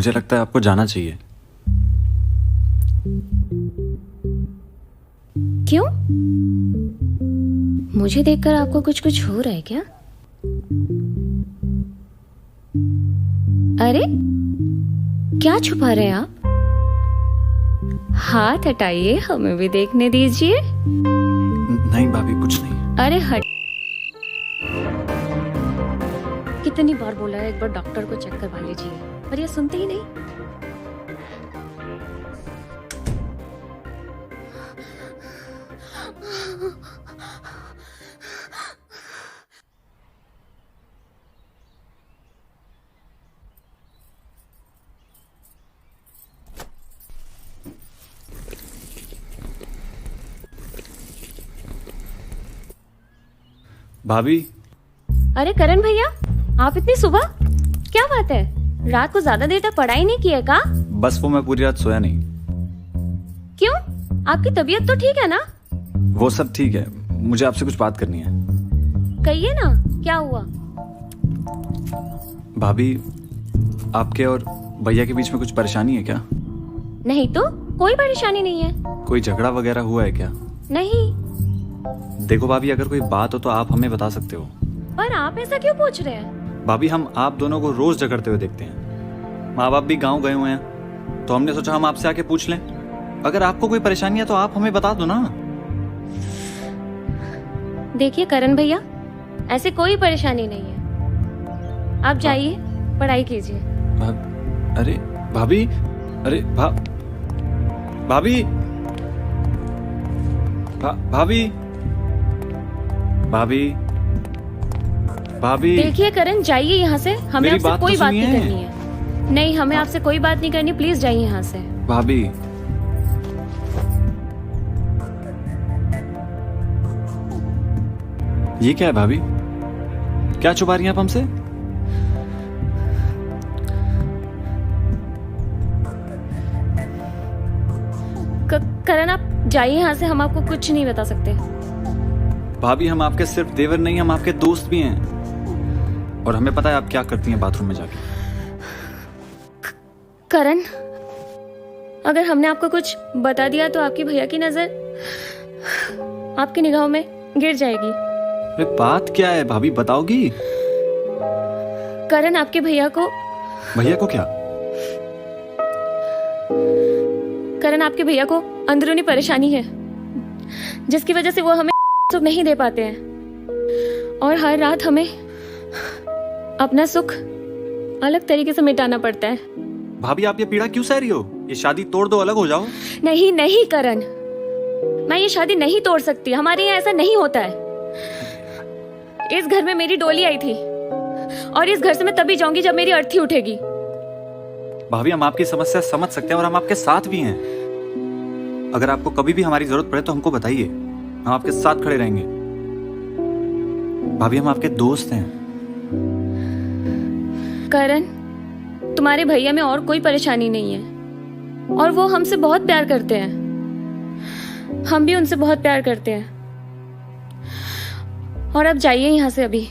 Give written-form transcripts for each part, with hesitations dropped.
मुझे लगता है आपको जाना चाहिए। क्यों? मुझे देखकर आपको कुछ कुछ हो रहा है क्या? अरे क्या छुपा रहे हैं आप? हाथ हटाइए, हमें भी देखने दीजिए। नहीं भाभी, कुछ नहीं। अरे हट। कितनी बार बोला है एक बार डॉक्टर को चेक करवा लीजिए, पर ये सुनते ही नहीं। भाभी, अरे करण भैया, आप इतनी सुबह? क्या बात है? रात को ज्यादा देर तक पढ़ाई नहीं की है का? बस वो मैं पूरी रात सोया नहीं। क्यों? आपकी तबीयत तो ठीक है ना? वो सब ठीक है, मुझे आपसे कुछ बात करनी है। कहिए ना, क्या हुआ? भाभी, आपके और भैया के बीच में कुछ परेशानी है क्या? नहीं तो, कोई परेशानी नहीं है। कोई झगड़ा वगैरह हुआ है क्या? नहीं। देखो भाभी, अगर कोई बात हो तो आप हमें बता सकते हो। पर आप ऐसा क्यों पूछ रहे हैं? भाभी, हम आप दोनों को रोज झगड़ते हुए देखते हैं। माँ बाप भी गांव गए हुए हैं, तो हमने सोचा हम आपसे आके पूछ लें। अगर आपको कोई परेशानी है तो आप हमें बता दो ना। देखिए करण भैया, ऐसे कोई परेशानी नहीं है। आप जाइए, पढ़ाई कीजिए। अरे भाभी, अरे भाभी, भाभी, भाभी, भाभी। देखिए करण, जाइए यहाँ से। हमें मेरी आपसे बात कोई तो बात नहीं सुनिए। करनी है। नहीं, हमें आपसे कोई बात नहीं करनी। प्लीज जाइए यहाँ से। भाभी, ये क्या है भाभी? क्या छुपा रही हैं आप हमसे? करण, आप जाइए यहाँ से। हम आपको कुछ नहीं बता सकते। भाभी, हम आपके सिर्फ देवर नहीं, हम आपके दोस्त भी हैं। और हमें पता है आप क्या करती हैं बाथरूम में जाके। करण, अगर हमने आपको कुछ बता दिया तो आपकी भैया की नजर आपकी निगाहों में गिर जाएगी। अरे बात क्या है भाभी, बताओगी? करण, आपके भैया को क्या? करण, आपके भैया को अंदरूनी परेशानी है, जिसकी वजह से वो हमें सुख नहीं दे पाते हैं और हर रात हमें अपना सुख अलग तरीके से मिटाना पड़ता है। भाभी, आप ये पीड़ा क्यों सह रही हो? ये शादी तोड़ दो, अलग हो जाओ। नहीं नहीं करण, मैं ये शादी नहीं तोड़ सकती। हमारे यहाँ ऐसा नहीं होता है। इस घर में मेरी डोली आई थी और इस घर से मैं तभी जाऊंगी जब मेरी अर्थी उठेगी। भाभी, हम आपकी समस्या समझ सकते हैं और हम आपके साथ भी हैं। अगर आपको कभी भी हमारी जरूरत पड़े तो हमको बताइए, हम आपके साथ खड़े रहेंगे। भाभी, हम आपके दोस्त हैं। करण, तुम्हारे भैया में और कोई परेशानी नहीं है और वो हमसे बहुत प्यार करते हैं। हम भी उनसे बहुत प्यार करते हैं। और अब जाइए यहाँ से अभी।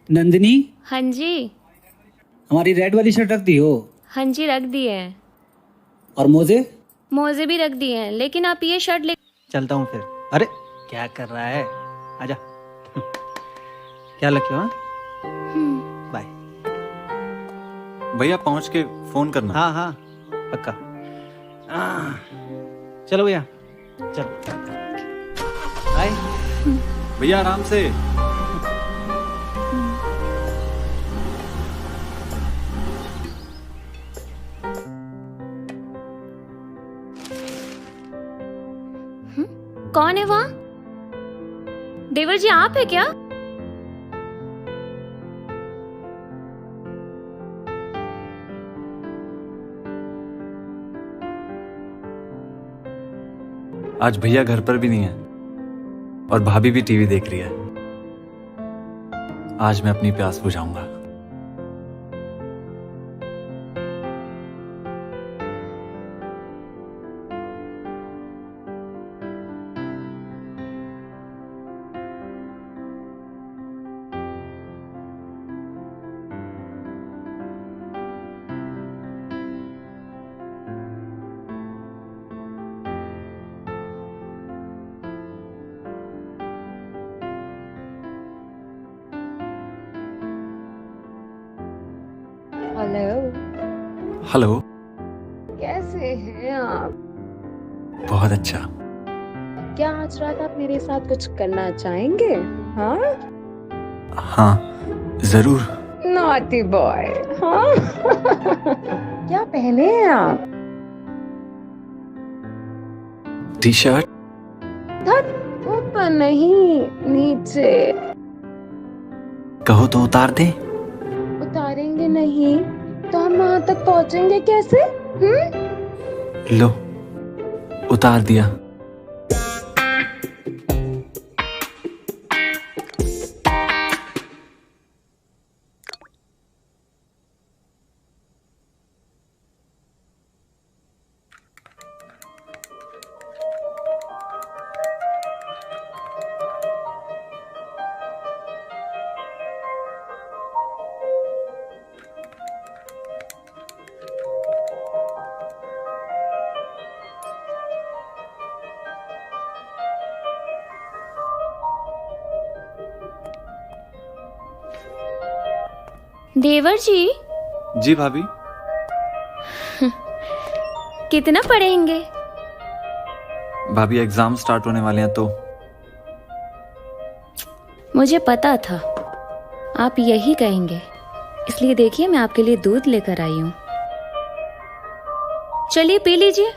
नंदिनी, हाँ जी। हमारी रेड वाली शर्ट रख दी हो? हाँ जी, रख दिए हैं। और मोजे? मोजे भी रख दिए हैं, लेकिन आप ये शर्ट ले। चलता हूँ फिर। अरे क्या कर रहा है, आजा। क्या लगे? हाँ, बाय। भैया, पहुंच के फोन करना। हाँ हाँ, पक्का। चलो भैया, चलो। बाय भैया, आराम से। कौन है वहाँ? देवर जी, आप है क्या? आज भैया घर पर भी नहीं है और भाभी भी टीवी देख रही है। आज मैं अपनी प्यास बुझाऊंगा। Hello, hello. कैसे हैं आप? बहुत अच्छा। क्या आज रात आप मेरे साथ कुछ करना चाहेंगे? हाँ? हाँ जरूर। नॉटी बॉय, हाँ? क्या पहने हैं आप? T shirt. धत, ऊपर नहीं, नीचे। कहो तो उतार दे। उतारेंगे नहीं तो हम वहां तक पहुंचेंगे कैसे? लो, उतार दिया। देवर जी, जी भाभी। कितना पढ़ेंगे? भाभी एग्जाम स्टार्ट होने वाले हैं तो। मुझे पता था आप यही कहेंगे, इसलिए देखिए मैं आपके लिए दूध लेकर आई हूँ। चलिए पी लीजिए।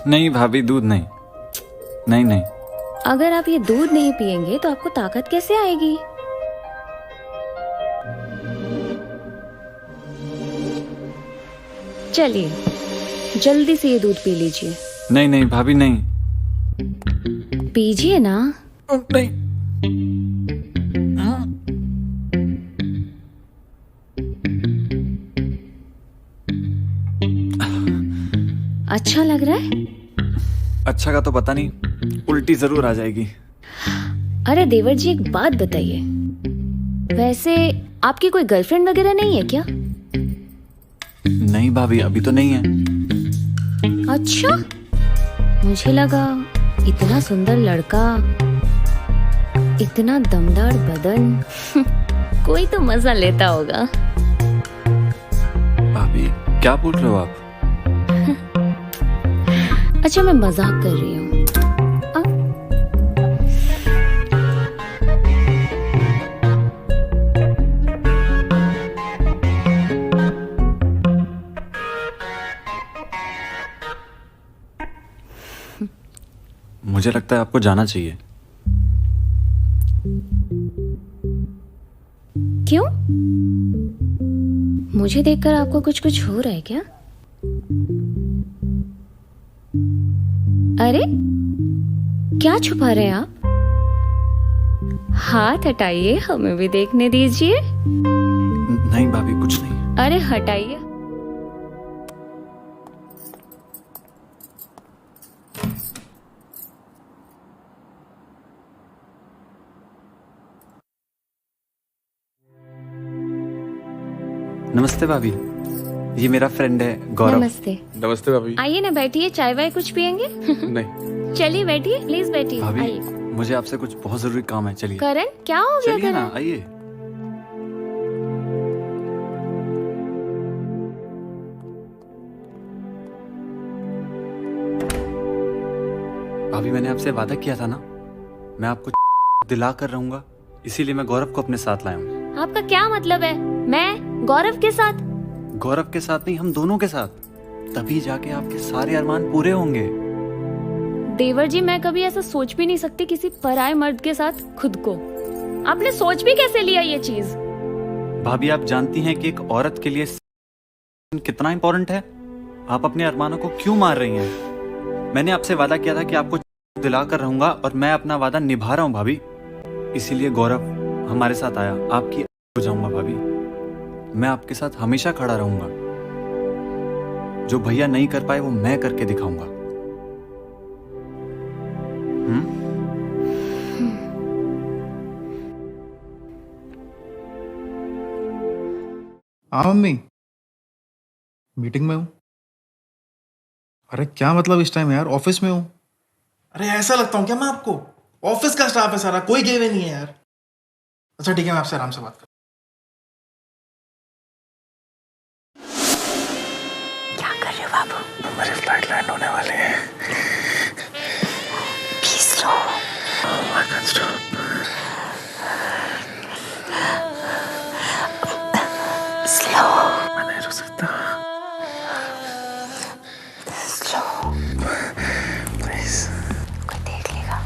नहीं भाभी, दूध नहीं। नहीं नहीं। अगर आप ये दूध नहीं पिएंगे तो आपको ताकत कैसे आएगी? चलिए जल्दी से ये दूध पी लीजिए। नहीं नहीं भाभी, नहीं। पीजिए ना। नहीं। अच्छा लग रहा है? अच्छा का तो पता नहीं, उल्टी जरूर आ जाएगी। अरे देवर जी, एक बात बताइए, वैसे आपकी कोई गर्लफ्रेंड वगैरह नहीं है क्या? नहीं भाभी, अभी तो नहीं है। अच्छा, मुझे लगा इतना सुंदर लड़का, इतना दमदार बदन, कोई तो मजा लेता होगा। भाभी क्या बोल रहे हो आप? अच्छा, मैं मजाक कर रही हूँ। मुझे लगता है आपको जाना चाहिए। क्यों? मुझे देखकर आपको कुछ कुछ हो रहा है क्या? अरे क्या छुपा रहे हैं आप? हाथ हटाइए, हमें भी देखने दीजिए। नहीं भाभी, कुछ नहीं। अरे हटाइए। नमस्ते भाभी, ये मेरा फ्रेंड है गौरव। नमस्ते। नमस्ते भाभी। आइए ना, बैठिए। चाय वाय कुछ पियेंगे? नहीं। चलिए बैठिए, प्लीज बैठिए। भाभी, आइए। मुझे आपसे कुछ बहुत जरूरी काम है, चलिए। करण, क्या हो गया चलिए ना, करण? आइए। भाभी, मैंने आपसे वादा किया था ना, मैं आपको दिला कर रहूंगा, इसीलिए मैं गौरव को अपने साथ लाया हूँ। आपका क्या मतलब है? मैं गौरव के साथ? गौरव के साथ नहीं, हम दोनों के साथ। तभी जाके आपके सारे अरमान पूरे होंगे। देवर जी, मैं कभी ऐसा सोच भी नहीं सकती किसी पराये मर्द के साथ खुद को। आपने सोच भी कैसे लिया ये चीज? भाभी, आप जानती हैं कि एक औरत के लिए कितना इंपॉर्टेंट है? आप अपने अरमानों को क्यों मार रही हैं? मैंने आपसे वादा किया था कि आपको दिलाकर रहूंगा और मैं अपना वादा निभा रहा हूँ भाभी। इसीलिए गौरव हमारे साथ आया, आपकी हो जाऊंगा भाभी। मैं आपके साथ हमेशा खड़ा रहूंगा। जो भैया नहीं कर पाए वो मैं करके दिखाऊंगा। हाँ मम्मी, मीटिंग में हूँ। अरे क्या मतलब इस टाइम यार, ऑफिस में हूँ। अरे ऐसा लगता हूँ क्या मैं आपको? ऑफिस का स्टाफ है सारा, कोई गए हुए नहीं है यार। अच्छा ठीक है, मैं आपसे आराम से बात कर। क्या कर रहे हो बाबू? मेरी फ्लाइट लैंड होने वाली है। Be slow. I can't stop. Slow. मैं नहीं रुक सकता। Slow. Please. कोई देख लेगा।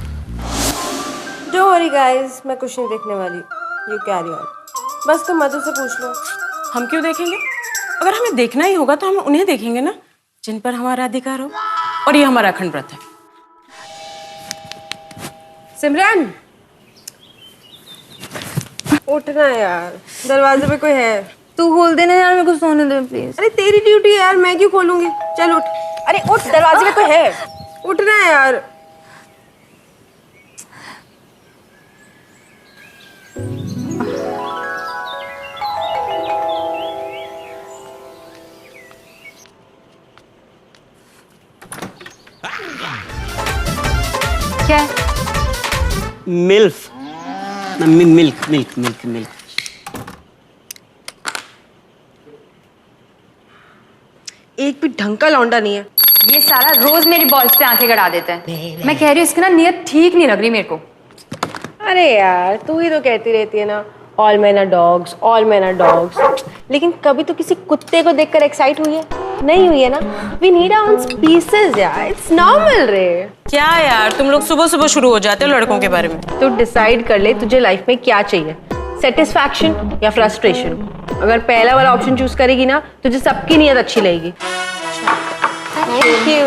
डोंट वरी गाइस, मैं कुछ नहीं देखने वाली। You carry on. बस तुम मधु से पूछ लो। हम क्यों देखेंगे? अगर हमें देखना ही होगा तो हम उन्हें देखेंगे ना, जिन पर हमारा अधिकार हो। और ये हमारा अखंड व्रत है। सिमरन, उठना है यार, दरवाजे पे कोई है। तू खोल देना यार, मेरे को सोने दे प्लीज। अरे तेरी ड्यूटी है यार, मैं क्यों खोलूंगी? चल उठ। अरे उठ, दरवाजे पे कोई है। उठना है यार। क्या? MILF, milk milk milk milk. एक भी ढंग का लौंडा नहीं है। ये सारा रोज मेरी बॉल्स पे आंखें गड़ा देता है। मैं कह रही हूँ इसकी ना नीयत ठीक नहीं लग रही मेरे को। अरे यार, तू ही तो कहती रहती है ना, all man are dogs, all man are dogs. लेकिन कभी तो किसी कुत्ते को देखकर एक्साइट हुई है? नहीं हुई है ना? We need our own species यार, इट्स नॉर्मल रे। क्या यार, तुम लोग सुबह सुबह शुरू हो जाते हो लड़कों के बारे में। तो डिसाइड कर ले तुझे लाइफ में क्या चाहिए, सेटिस्फैक्शन या फ्रस्ट्रेशन। अगर पहला वाला ऑप्शन चूज करेगी ना, तुझे सबकी नीयत अच्छी लगेगी। Thank you.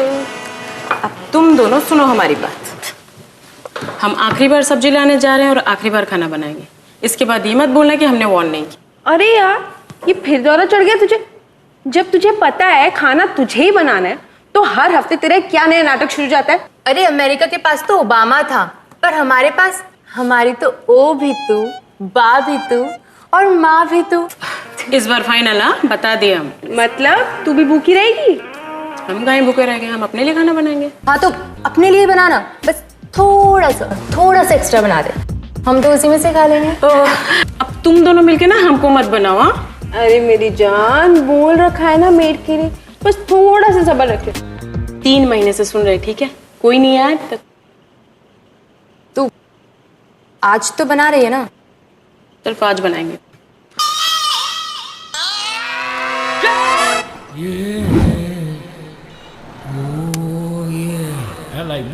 अब तुम दोनों सुनो हमारी बात। हम आखिरी बार सब्जी लाने जा रहे हैं और आखिरी बार खाना बनाएंगे। इसके बाद ये मत बोलना कि हमने वार्न नहीं किया। अरे यार, ये फिर दौरा चढ़ गया तुझे। जब तुझे पता है खाना तुझे ही बनाना है, तो हर हफ्ते तेरा क्या नया नाटक शुरू जाता है? अरे अमेरिका के पास तो ओबामा था, पर हमारे पास हमारी तो ओ भी तू, बा भी तू और माँ भी तू। इस बार फाइनल हाँ, बता दिए हम। मतलब तू भी भूखी रहेगी? हम काहे भूखे रह गए, हम अपने लिए खाना बनाएंगे। हाँ तो अपने लिए बनाना, बस थोड़ा सा एक्स्ट्रा बना दे, हम तो उसी में से खा लेंगे। तो अब तुम दोनों मिलके ना हमको मत बनाओ। हाँ अरे मेरी जान, बोल रखा है ना मेड के लिए, बस थोड़ा सा सब्र रखे। 3 महीने से सुन रहे, ठीक है? कोई नहीं आया तक। तू आज तो बना रही है ना? सिर्फ आज बनाएंगे।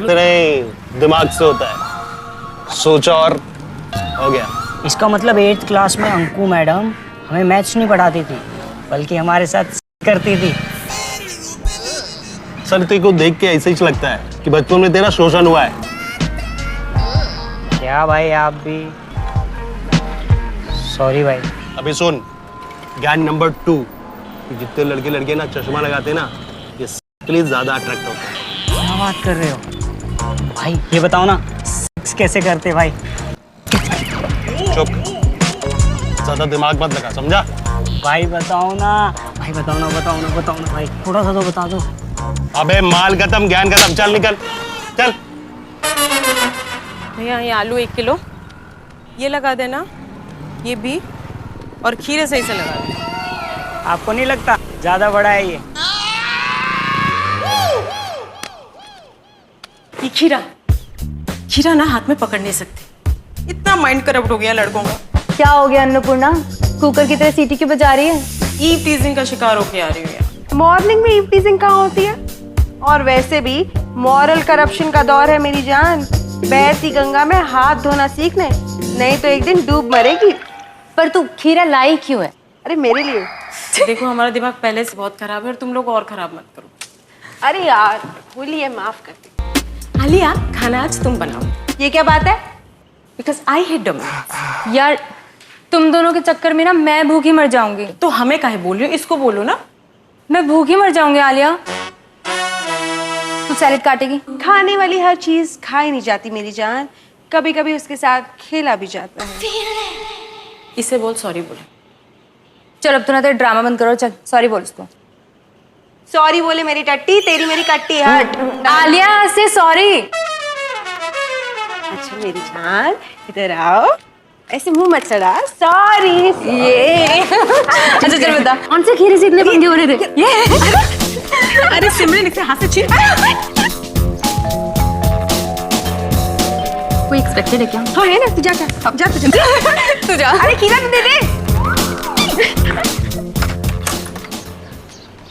नहीं, दिमाग से होता है। सोचा और हो गया। इसका मतलब 8th क्लास में अंकु मैडम हमें मैथ्स नहीं पढ़ाती थी, बल्कि हमारे साथ करती थी। सर तेरे को देख के ऐसे ही लगता है कि बचपन में तेरा शोषण हुआ है। क्या भाई, आप भी सॉरी भाई। अभी सुन, ज्ञान नंबर 2, जितने लड़के लड़के ना चश्मा लगाते ना, ये प्लीज ज्यादा अट्रैक्ट होते हैं। क्या बात कर रहे हो भाई? ये बताओ ना, सेक्स कैसे करते भाई? चुप, ज्यादा दिमाग मत लगा, समझा? भाई बताओ ना, भाई बताओ ना भाई, थोड़ा सा तो बता दो। अबे माल खत्म, ज्ञान खत्म, चल निकल, चल। भैया ये आलू 1 किलो, ये लगा देना, ये भी, और खीरे सही से लगा देना। आपको नहीं लगता ज्यादा बड़ा है ये? ये खीरा ना हाथ में पकड़ नहीं सकते। इतना माइंड करप्ट हो गया लड़कों का। क्या हो गया अन्नपूर्णा, कुकर की तरह सीटी क्यों बजा रही है? ईव टीजिंग का शिकार होके आ रही हूँ यार। मॉर्निंग में ईव टीजिंग कहाँ होती है? और वैसे भी मॉरल करप्शन का दौर है मेरी जान। बहती गंगा में हाथ धोना सीखने, नहीं तो एक दिन डूब मरेगी। पर तू खीरा लाई क्यों है? अरे मेरे लिए। देखो हमारा दिमाग पहले से बहुत खराब है और तुम लोग और खराब मत करो। अरे यार भूलिए, माफ कर दे। आलिया, खाना आज तुम बनाओ। ये क्या बात है? Because I hate dumplings. यार तुम दोनों के चक्कर में ना मैं भूखी मर जाऊंगी। तो हमें काहे बोल रही हो, इसको बोलो ना। मैं भूखी मर जाऊंगी आलिया। तू सैलेड काटेगी? खाने वाली हर चीज खाई नहीं जाती मेरी जान, कभी कभी उसके साथ खेला भी जाता है। इसे बोल सॉरी बोले। चल अब तू ना तेरा ड्रामा बंद करो, चल सॉरी बोल उसको। सॉरी बोले मेरी टट्टी, तेरी मेरी कट्टी, हट। आलिया से सॉरी। अच्छा मेरी जान इधर आओ, ऐसे मुंह मत चढ़ा। सॉरी। ये अच्छा चल बता, कौन से खीरे से इतने पंगे हो रहे थे? अरे सिमरन, इसे हाथ से छीन। कोई एक्सपेक्टेड है क्या? हाँ है ना, तू जा जा जा तू जा। तू जा। अरे खीरा तो दे दे।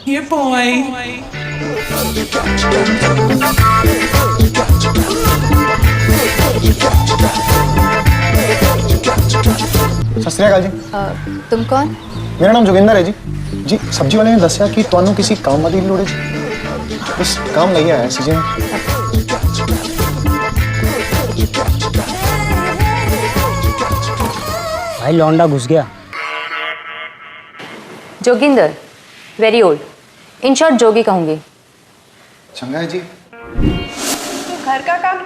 Yeah, boy. सत श्री अकाल जी। तुम कौन? मेरा नाम जोगिंदर है जी। जी सब्जी वाले ने दसिया कि ਤੁਹਾਨੂੰ किसी काम वाली लोड़ है जी। बस काम नहीं आया सी जी। भाई लौंडा घुस गया। Joginder, very old. In short Jogi कहूंगी। चंगा है जी। घर का काम।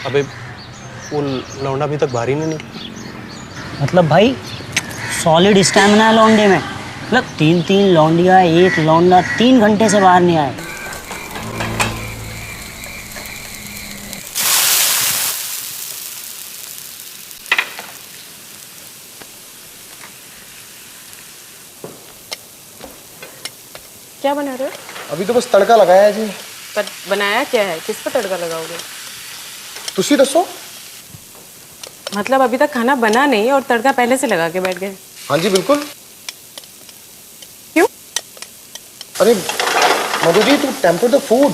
अबे वो लौंडा अभी तक बाहर ही नहीं निकला। मतलब भाई सॉलिड स्टैमिना है लौंडे में। मतलब 3 लौंडिया, एक लौंडा 3 घंटे से बाहर नहीं आए। क्या बना रहे हो? अभी तो बस तड़का लगाया है जी। पर बनाया क्या है? किस पर तड़का लगाओगे? तुसी दसो। मतलब अभी तक खाना बना नहीं और तड़का पहले से लगा के बैठ गए? हाँ जी बिल्कुल। क्यों? अरे Madhu ji, to temper the food.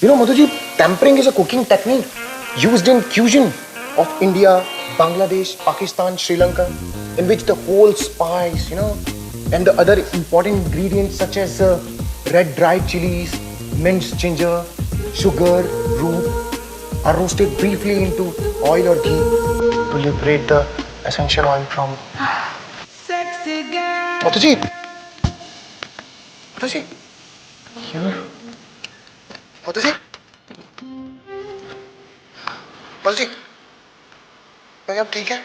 You know Madhu ji, tempering is a cooking technique used in fusion of India, Bangladesh, Pakistan, Sri Lanka, in which the whole spice, you know, and the other important ingredients such as red dried chilies, minced ginger, sugar, root are roasted briefly into oil or ghee to liberate the essential oil from. Mataji, Mataji, here. Mataji, Mataji. भाई अब ठीक है?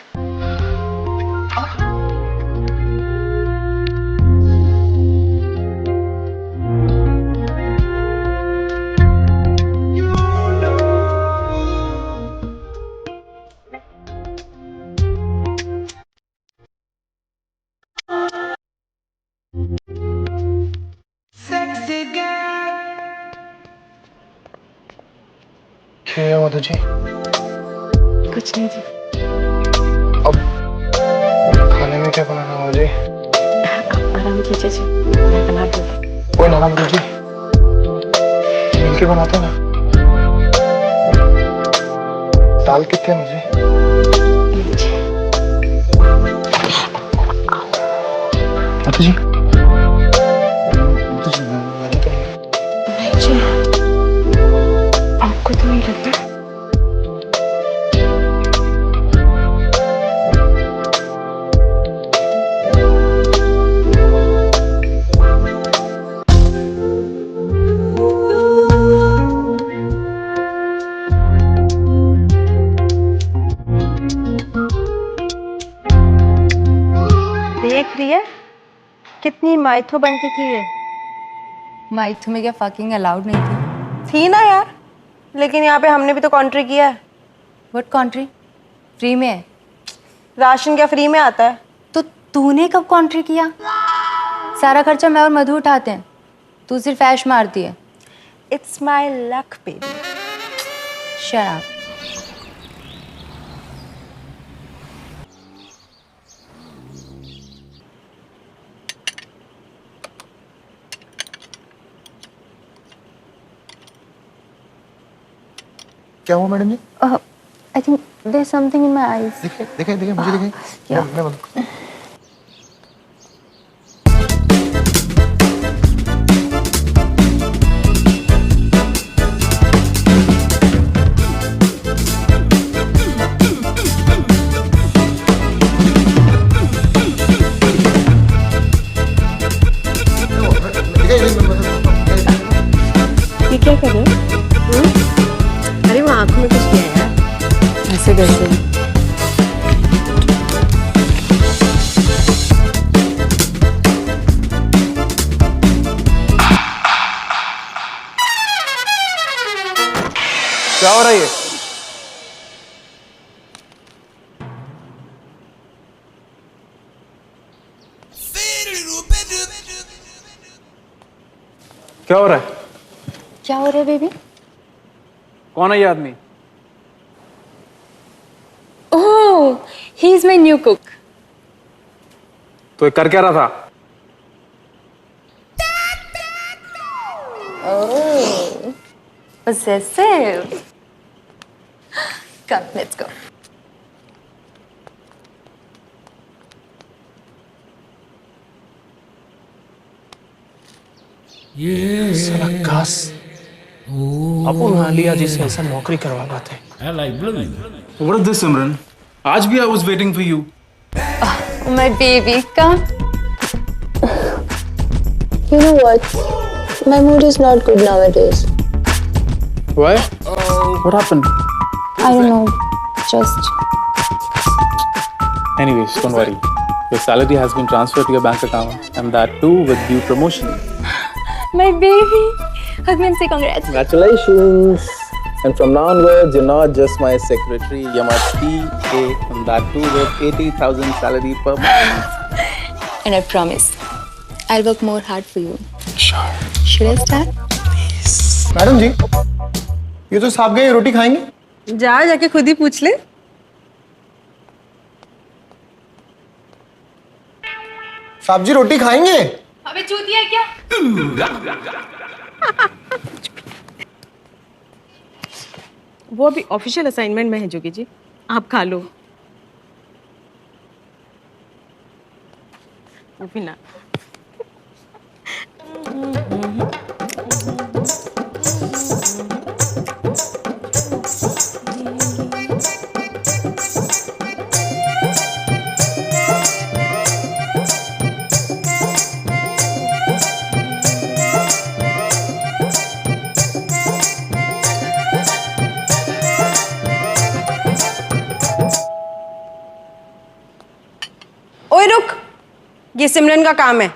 क्या है मधु जी? कुछ नहीं जी। अब खाने में क्या बनाना है मुझे? आराम कीजिए जी, मैं बना दूंगी। कोई ना मधु जी, मिलके बनाते ना। दाल कितने मुझे? मधु जी, मधु जी मैंने कहा नहीं जी, आपको तो नहीं लगता? देख रही है कितनी माइथो बनती थी ये। माइथो में क्या फकिंग अलाउड नहीं थी? थी ना यार, लेकिन यहाँ पे हमने भी तो कॉन्ट्री किया है। व्हाट कॉन्ट्री? फ्री में है? राशन क्या फ्री में आता है? तो तूने कब कॉन्ट्री किया? सारा खर्चा मैं और मधु उठाते हैं, तू सिर्फ ऐश मारती है। It's my luck baby. Shut up. क्या हुआ मैडम जी? I think there's something in my eyes. दिखे मुझे दिखे। क्या? मैं बोलूं। हो रहा है ये? क्या हो रहा है? क्या हो रहा है बेबी? कौन है ये आदमी? Oh, he is my new cook. तो ये कर क्या रहा था? Oh, possessive. Come, let's go. साला घास। अपन हालिया जिसे ऐसा नौकरी करवा पाते हैं। What is this, Simran? आज भी I was waiting for you. Oh, my baby, come. You know what? My mood is not good nowadays. Why? What happened? I don't know. Just. Anyways, don't worry. Your salary has been transferred to your bank account, and that too with due promotion. My baby. Husband, say congrats. Congratulations! And from now onwards, you're not just my secretary, you're my PA, and that too with 80,000 salary per month. And I promise, I'll work more hard for you. Sure. Should I start? Madam ji, ये तो साहब गए, रोटी खाएंगे? जाके खुद ही पूछ ले। साहब जी रोटी खाएंगे? अबे चूतिया क्या? वो अभी ऑफिशियल असाइनमेंट में है जोगी जी, आप खा लो। वो भी ना। ओए रुक, ये सिमरन का काम है।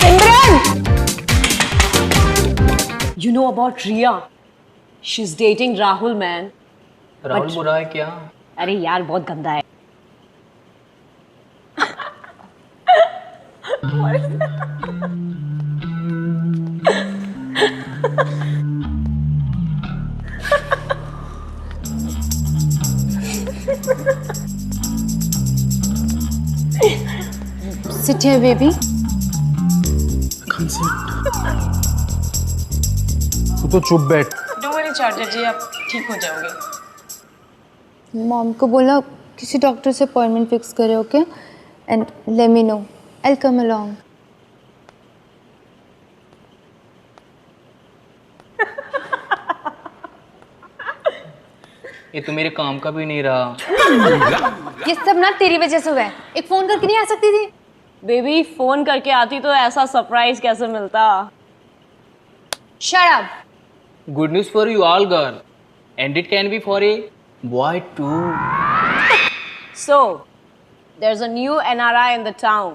सिमरन! You know about Riya? She's dating Rahul, man. Rahul बुरा है क्या? अरे यार बहुत गंदा है। Sit here, baby. तू तो चुप बैठ। डोंट वरी चार्जर जी, आप ठीक हो जाओगे। मॉम को बोला किसी डॉक्टर से अपॉइंटमेंट फिक्स करे, okay? And let me know, I will come along. ये तो मेरे काम का भी नहीं रहा। ये सब ना तेरी वजह से हुआ है। एक फोन करके नहीं आ सकती थी? बेबी फोन करके आती तो ऐसा सरप्राइज कैसे मिलता? Shut up. Good news for you all, girl. And it can be for a boy too. So, there's a new NRI in the town.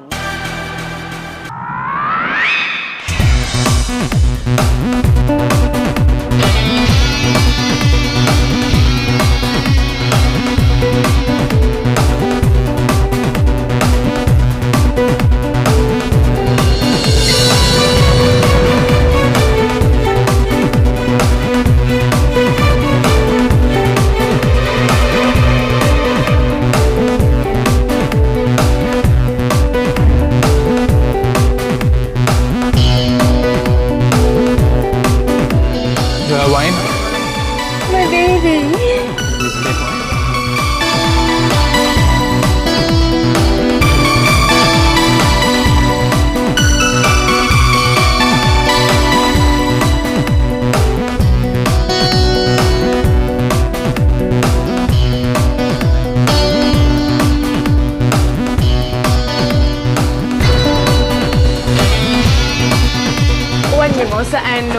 Mimosa and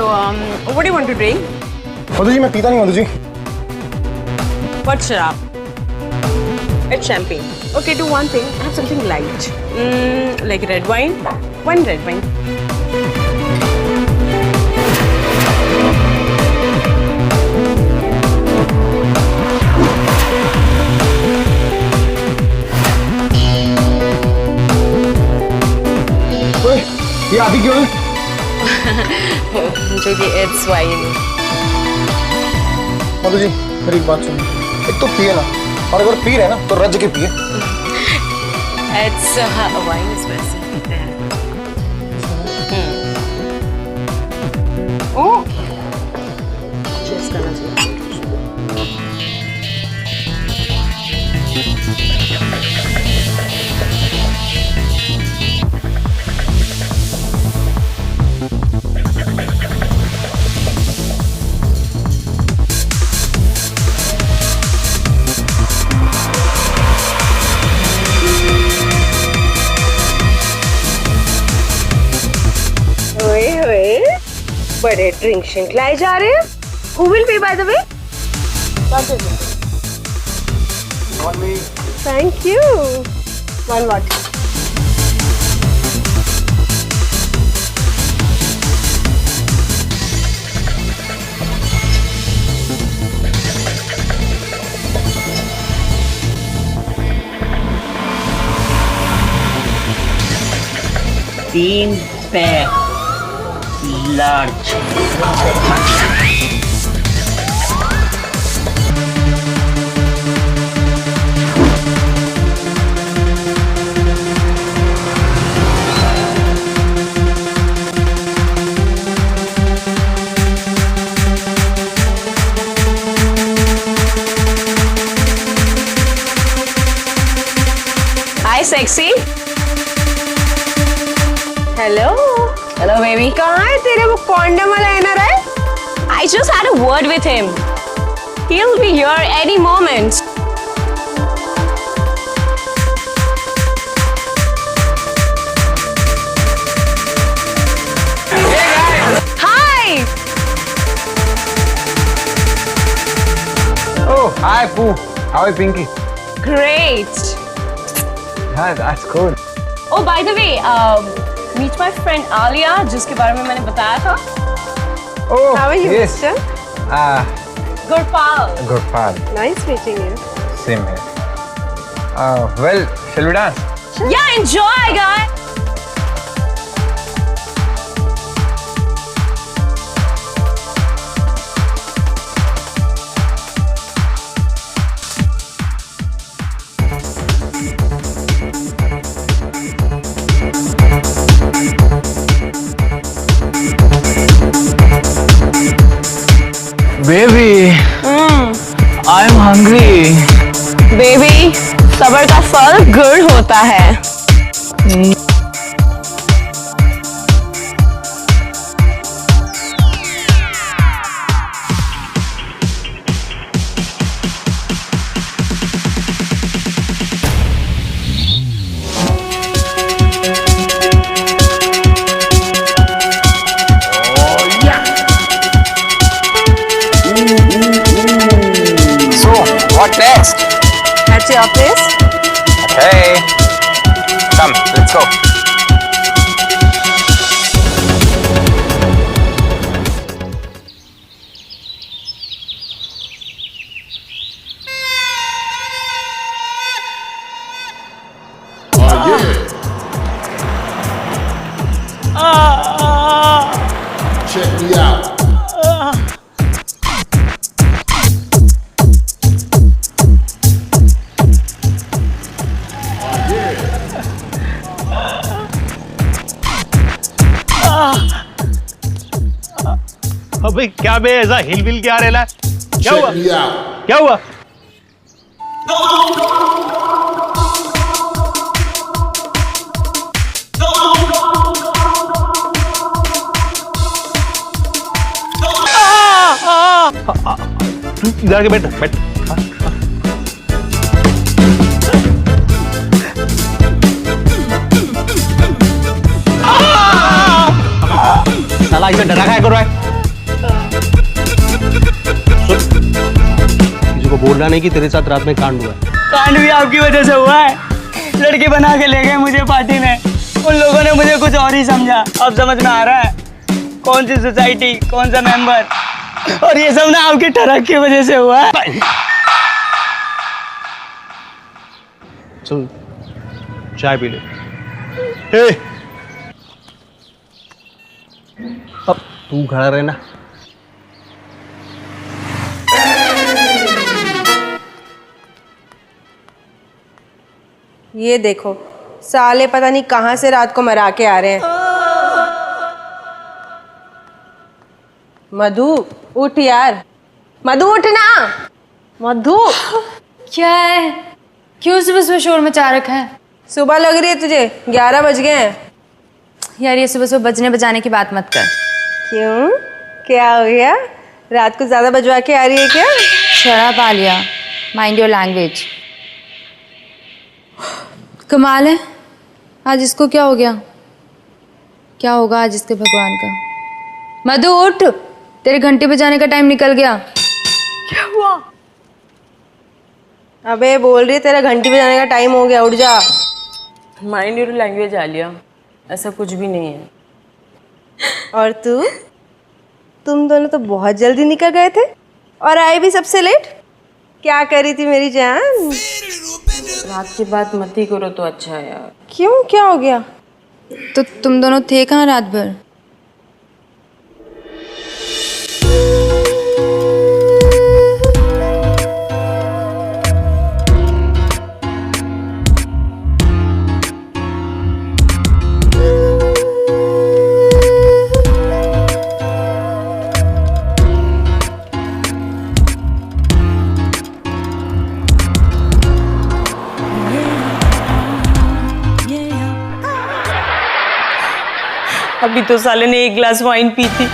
what do you want to drink? Madhu ji मैं पीता नहीं Madhu ji. What शराब? It's champagne. Okay, do one thing. Have something light. Like red wine. One red wine. ओए, ये आधी क्यों है? जो कि it's wine. मधु जी मेरी एक बात सुनिए, एक तो पिए ना, और अगर पी रहे ना तो रज के पिए। It's wine is वैसे पीते हैं। Oh, cheers करना चाहिए। बड़े ड्रिंक शिंक लाए जा रहे हैं। Who will pay by the way? Thank you. One what? तीन pack large. Hi, sexy. Hello. Hello, baby. कहाँ है तेरे वो कॉन्डम वाला NRI? I just had a word with him. He'll be here any moment. Hi. Oh, hi, Pooh. How are you, Pinky? Great. Yeah, that's good. Oh, by the way, meet my friend Alia, जिसके बारे में मैंने बताया था. Oh, How are you, yes. mister? Gurpal. Gurpal. Nice meeting you. Same here. Well, shall we dance? Yeah, enjoy, guys. Baby, I'm hungry. Baby, सब्र का फल गुड़ होता है. So, what next? At your place? Okay. Come, let's go. Check me out. अबे क्या बे ऐसा हिल will क्या रेला है? क्या हुआ? क्या हुआ? जाके बैठ बैठ. साला इसे डरा क्या कर रहा है? किसी को बोलना नहीं कि तेरे साथ रात में कांड हुआ है. कांड भी आपकी वजह से हुआ है। लड़की बना के ले गए मुझे पार्टी में, उन लोगों ने मुझे कुछ और ही समझा। अब समझ में आ रहा है कौन सी सोसाइटी, कौन सा मेंबर, और ये सब ना आपकी ठरक की वजह से हुआ है। चल चाय पी ले। अब तू खड़ा रहना। ये देखो साले पता नहीं कहाँ से रात को मरा के आ रहे हैं। मधु उठ यार, मधु उठ ना, मधु। क्या है? क्यों सुबह सुबह शोर मचा रखा है? सुबह लग रही है तुझे? 11 बज गए हैं यार। ये सुबह सुबह बजने बजाने की बात मत कर। क्यों, क्या हो गया? रात को ज्यादा बजवा के आ रही है क्या? शराब आ लिया, माइंड योर लैंग्वेज। कमाल है, आज इसको क्या हो गया? क्या होगा आज इसके भगवान का? मधु उठ, तेरे घंटे बजाने का टाइम निकल गया। क्या हुआ? अबे बोल रही है तेरा घंटी बजाने का टाइम हो गया, उठ जा। माइंड योर लैंग्वेज आलिया, ऐसा कुछ भी नहीं है। और तुम दोनों तो बहुत जल्दी निकल गए थे और आए भी सबसे लेट। क्या करी थी मेरी जान? रात की बात मत ही करो तो अच्छा है यार। क्यों, क्या हो गया? तो तुम दोनों थे कहाँ रात भर? अभी तो साले ने 1 गिलास वाइन पी थी,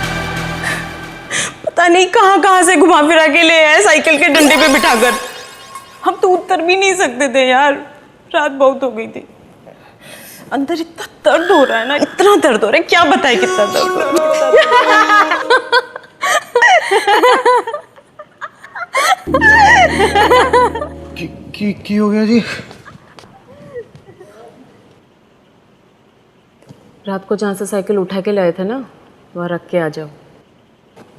पता नहीं कहाँ कहाँ से घुमा फिरा के ले आए साइकिल के डंडे पे बिठाकर। हम तो उतर भी नहीं सकते थे यार, रात बहुत हो गई थी। अंदर इतना दर्द हो रहा है ना, इतना दर्द हो रहा है, क्या बताए कितना दर्द हो रहा है। की हो गया जी? रात को जहाँ से साइकिल उठा के लाए थे ना, वहाँ रख के आ जाओ।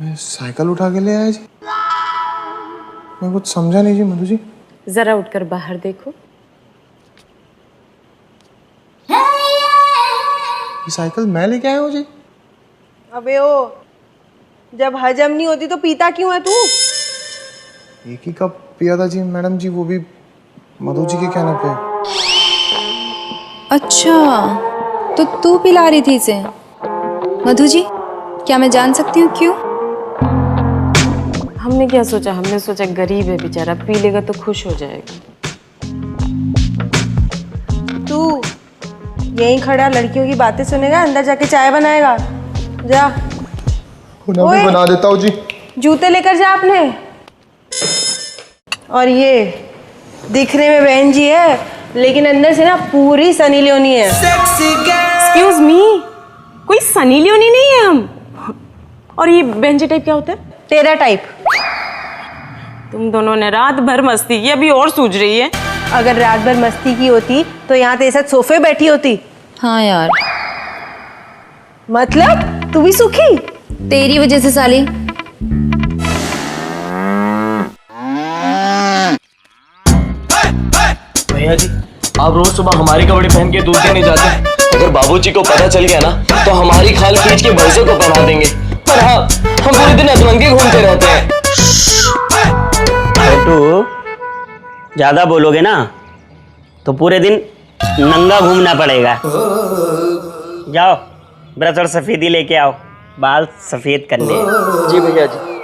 मैं साइकिल उठा के ले आया जी? मैं कुछ समझा नहीं जी मधु जी। जरा उठकर बाहर देखो। ये साइकिल मैं लेके आया हूँ जी? अबे ओ, जब हजम नहीं होती तो पीता क्यों है तू? एक ही कप पिया था जी मैडम जी, वो भी मधु जी के कहने पे। अच्छा, तो तू पिला रही थी इसे? मधु जी, क्या मैं जान सकती हूँ क्यों? हमने क्या सोचा, हमने सोचा गरीब है बेचारा, पी लेगा तो खुश हो जाएगा। तू यहीं खड़ा लड़कियों की बातें सुनेगा, अंदर जाके चाय बनाएगा? जा। भी बना देता हूँ जी। जूते लेकर जा अपने। और ये दिखने में बहन जी है, लेकिन अंदर से ना पूरी सनी लियोनी है। एक्सक्यूज मी, कोई सनी लियोनी नहीं है हम। और ये बेंजी टाइप क्या होता है? तेरा टाइप। तुम दोनों ने रात भर मस्ती की, अभी और सूझ रही है। अगर रात भर मस्ती की होती तो यहाँ तेरे साथ सोफे बैठी होती। हाँ यार। मतलब तू भी सुखी? तेरी वजह से साली। भैया जी, आप रोज सुबह हमारी कपड़े पहन के दूध देने जाते हैं। अगर बाबूजी को पता चल गया ना, तो हमारी खाल खींच के भैंसों को पहना देंगे। पर हाँ, हम पूरे दिन अधवंगे घूमते रहते हैं। छोटू, ज्यादा बोलोगे ना तो पूरे दिन नंगा घूमना पड़ेगा। जाओ ब्रश और सफेदी लेके आओ, बाल सफेद करने हैं। जी भैया जी।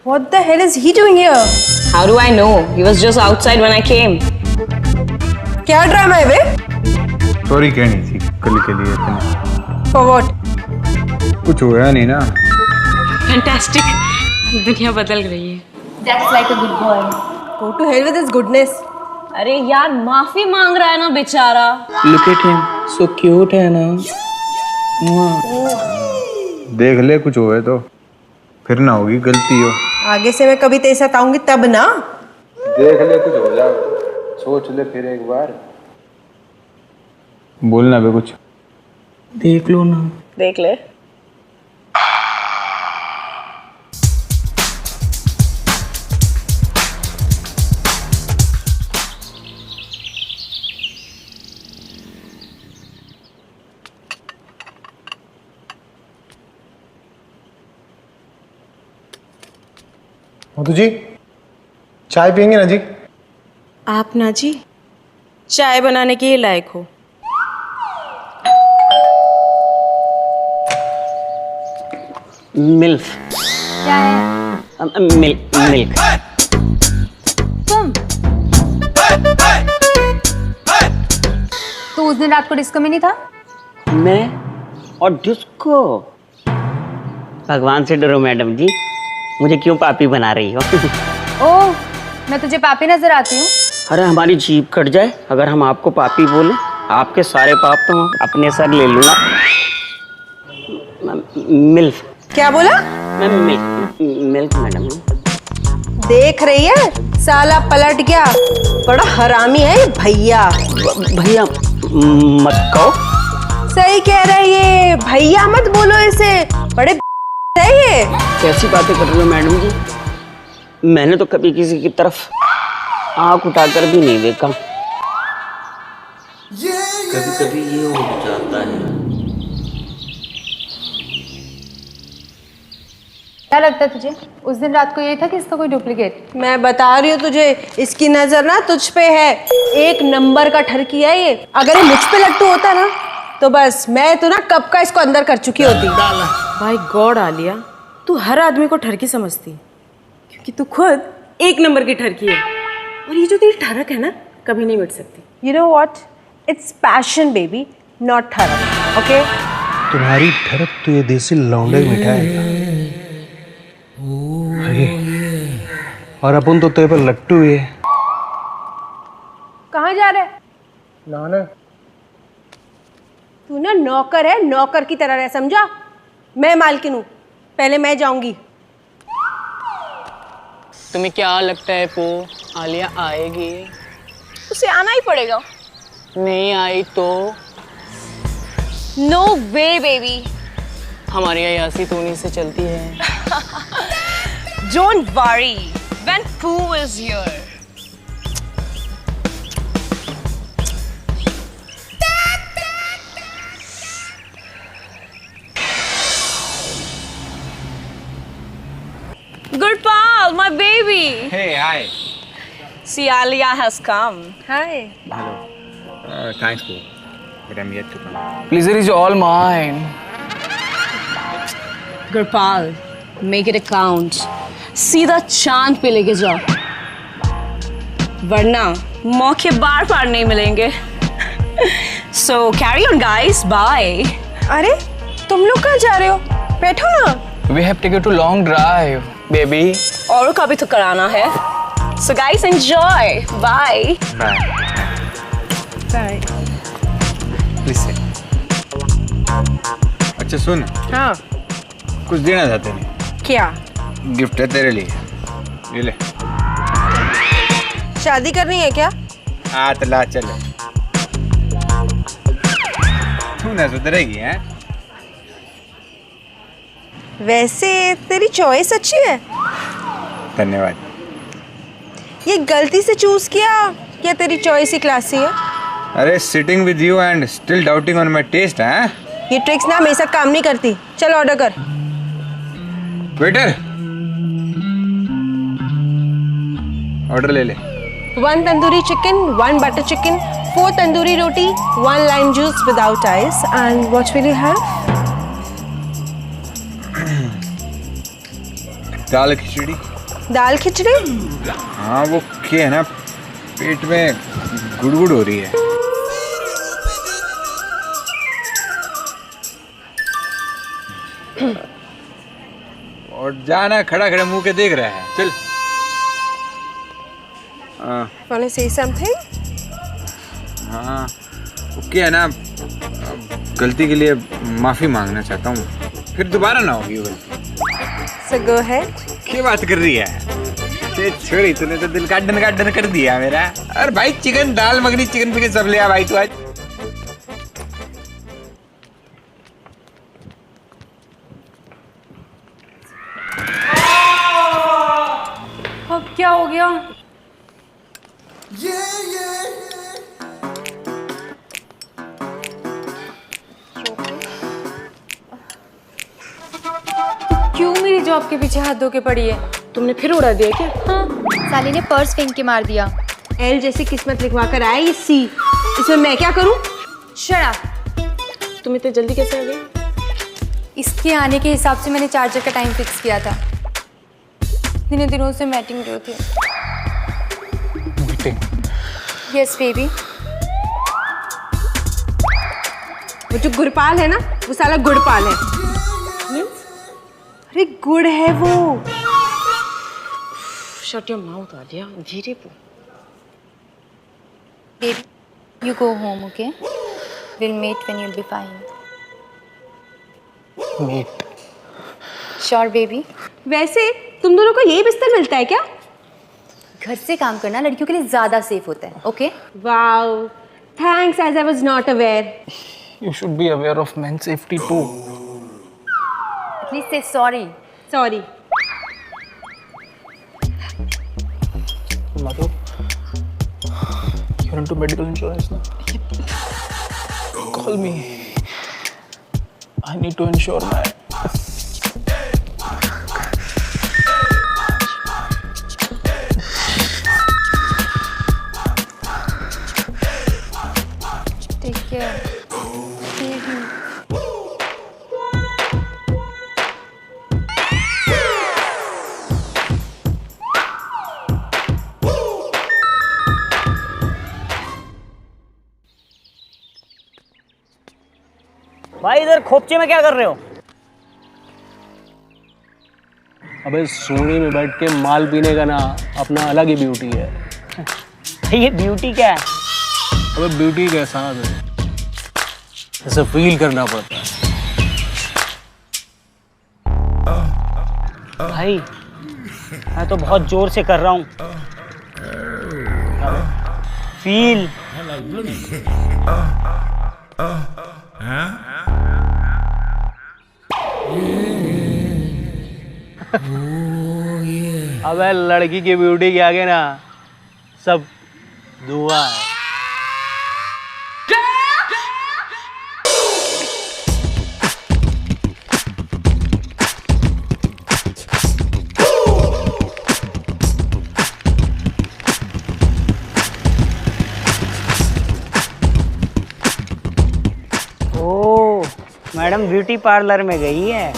What the hell is he doing here? How do I know? He was just outside when I came. क्या ड्रामा है बे? सॉरी कहनी थी कल के लिए इतनी। For what? कुछ होया नहीं ना। Fantastic. दुनिया बदल रही है। That's like a good boy. Go to hell with his goodness. अरे यार माफी मांग रहा है ना बेचारा। Look at him, so cute है ना। देख ले कुछ होए तो, फिर ना होगी गलती हो। आगे से मैं कभी तेरे साथ आऊंगी तब ना। देख ले कुछ हो जाए, सोच ले फिर एक बार। बोलना भी कुछ। देख लो ना। देख ले। मधु जी, चाय पियेंगे ना जी? आप ना जी चाय बनाने के लायक हो। मिल्क। क्या है? मिल्क। तुम तो उस दिन रात को डिस्को में नहीं था? मैं और डिस्को? भगवान से डरो मैडम जी, मुझे क्यों पापी बना रही हो? ओह, मैं तुझे पापी नजर आती हूँ? अरे हमारी जीभ कट जाए अगर हम आपको पापी बोले। आपके सारे पाप तो मैं अपने सर ले लूंगा। मिल्क। क्या बोला? मैं मिल्क मैडम। देख रही है साला पलट गया, बड़ा हरामी है ये भैया। भैया मत कहो। सही कह रहा है ये, भैया मत बोलो इसे, बड़े है ये। कैसी बातें कर रही हो मैडम जी? मैंने तो कभी किसी की तरफ आंख उठाकर भी नहीं देखा। कभी कभी ये हो जाता है। क्या लगता है तुझे उस दिन रात को ये था कि इसका कोई डुप्लीकेट? मैं बता रही हूँ तुझे, इसकी नजर ना तुझ पे है। एक नंबर का ठरकी है ये। अगर ये मुझ पे लट्टू होता ना तो बस मैं तो ना कब का इसको अंदर कर चुकी होती। भाई गॉड आलिया, तू हर आदमी को ठरकी समझती, क्योंकि तू खुद एक नंबर की ठरकी है। और ये जो तेरी ठरक है ना, कभी नहीं मिट सकती। You know what, it's passion baby, not ठरक। ओके, तुम्हारी ठरक तो ये देसी लौंडे मिठाएगा। और अपन तो तेरे पर लट्टू हुए। कहाँ जा रहा है? ना तू ना नौकर है, नौकर की तरह रह, समझा? मैं मालकिन हूँ, पहले मैं जाऊंगी। तुम्हें क्या लगता है पो, आलिया आएगी? उसे आना ही पड़ेगा। नहीं आई तो? नो वे बेबी। हमारी अयासी तो उन्हीं से चलती है। Don't worry when Pooh is here. Gurpal, my baby. Hey, hi. See, Alia has come. Hi. Hello. Thanks, bro. But I'm yet to come. Pleasure is all mine. Gurpal, make it a count. सीधा चांद पे लेके जाओ, वरना मौके बार बार नहीं मिलेंगे। So carry on guys, bye. अरे तुम लोग कहाँ जा रहे हो? बैठो ना। We have to go to long drive, baby. और का भी तो कराना है। So guys enjoy, bye. Bye. Bye. Please sit. अच्छा सुन, हाँ, कुछ देना चाहते नहीं? क्या? गिफ्ट है तेरे लिए, ये ले। शादी करनी है क्या? हाँ तो ला चले। तू ना सुधरेगी हैं? वैसे तेरी चॉइस अच्छी है। धन्यवाद। ये गलती से चूज किया या तेरी चॉइस ही क्लासी है? अरे sitting with you and still doubting on my taste हैं? ये ट्रिक्स ना मेरे साथ काम नहीं करती। चल ऑर्डर कर। वेटर, ऑर्डर ले ले। 1 tandoori chicken, 1 butter chicken, 4 tandoori रोटी, 1 lime juice without ice, and what will you have? दाल खिचड़ी। दाल खिचड़ी? हाँ वो क्या है ना, पेट में गुड़गुड़ हो रही है। और जाना, खड़ा खड़ा मुंह के देख रहा है। चल। Wanna say something? हाँ वो क्या है ना, गलती के लिए माफी मांगना चाहता हूँ, फिर दोबारा ना होगी वो गलती। So go ahead. क्या बात कर रही है? छोड़ी, तूने तो दिल का डन कर दिया मेरा। और भाई चिकन दाल मखनी चिकन फिर सब ले आ भाई तू आज। अब क्या हो गया? क्यों मेरी जॉब के पीछे हाथ धो के पड़ी है? तुमने फिर उड़ा दिया क्या? हाँ, साली ने पर्स फेंक के मार दिया। एल जैसी किस्मत लिखवा कर आया ये सी, इसमें मैं क्या करूं? Shut up. तुम इतने जल्दी कैसे आ गए? इसके आने के हिसाब से मैंने चार्जर का टाइम फिक्स किया था। दिनों से मीटिंग जो थी। मीटिंग? Yes baby. वो जो गुड़पाल है ना, वो साला गुड़पाल है। अरे गुड़ है वो। शट योर माउथ आलिया, धीरे बोल। Baby, you go home, okay? We'll meet when you'll be fine. Meet? Sure, baby. वैसे तुम दोनों को यही बिस्तर मिलता है क्या? घर से काम करना लड़कियों के लिए ज्यादा सेफ होता है, okay? Wow, thanks as I was not aware. You should be aware of men's safety too. At least say sorry. Sorry. Madhu, you're into medical insurance now. Call me. I need to insure my. Take care. Baby. भाई इधर खोपचे में क्या कर रहे हो? अबे सोने में बैठ के माल पीने का ना अपना अलग ही ब्यूटी है। ये ब्यूटी क्या है? अबे ब्यूटी का एहसास है, ऐसे फील करना पड़ता है। भाई मैं तो बहुत जोर से कर रहा हूँ। फील। अबे लड़की की ब्यूटी के आगे ना सब दुआ है। ओ मैडम ब्यूटी पार्लर में गई है।